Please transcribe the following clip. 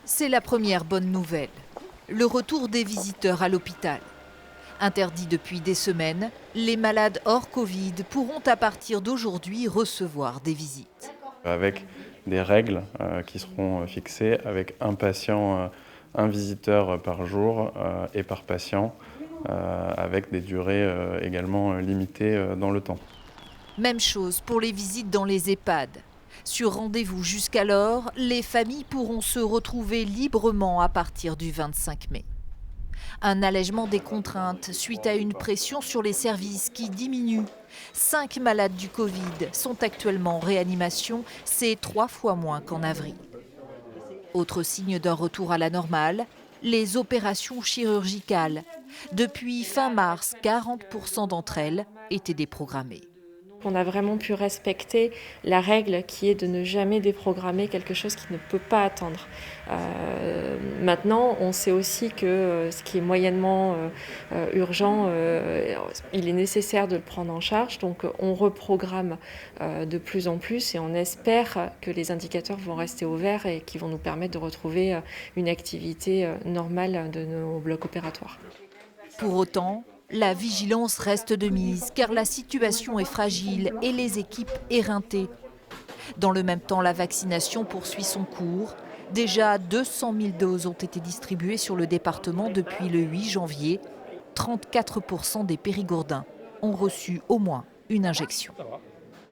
C'est la première bonne nouvelle. Le retour des visiteurs à l'hôpital. Interdit depuis des semaines, les malades hors Covid pourront à partir d'aujourd'hui recevoir des visites. Avec des règles qui seront fixées, avec un patient, un visiteur par jour et par patient, avec des durées également limitées dans le temps. Même chose pour les visites dans les EHPAD. Sur rendez-vous jusqu'alors, les familles pourront se retrouver librement à partir du 25 mai. Un allègement des contraintes suite à une pression sur les services qui diminue. 5 malades du Covid sont actuellement en réanimation, c'est 3 fois moins qu'en avril. Autre signe d'un retour à la normale, les opérations chirurgicales. Depuis fin mars, 40% d'entre elles étaient déprogrammées. On a vraiment pu respecter la règle qui est de ne jamais déprogrammer quelque chose qui ne peut pas attendre. Maintenant, on sait aussi que ce qui est moyennement urgent, il est nécessaire de le prendre en charge. Donc on reprogramme de plus en plus et on espère que les indicateurs vont rester ouverts et qui vont nous permettre de retrouver une activité normale de nos blocs opératoires. Pour autant, la vigilance reste de mise car la situation est fragile et les équipes éreintées. Dans le même temps, la vaccination poursuit son cours. Déjà 200 000 doses ont été distribuées sur le département depuis le 8 janvier. 34% des périgourdins ont reçu au moins une injection.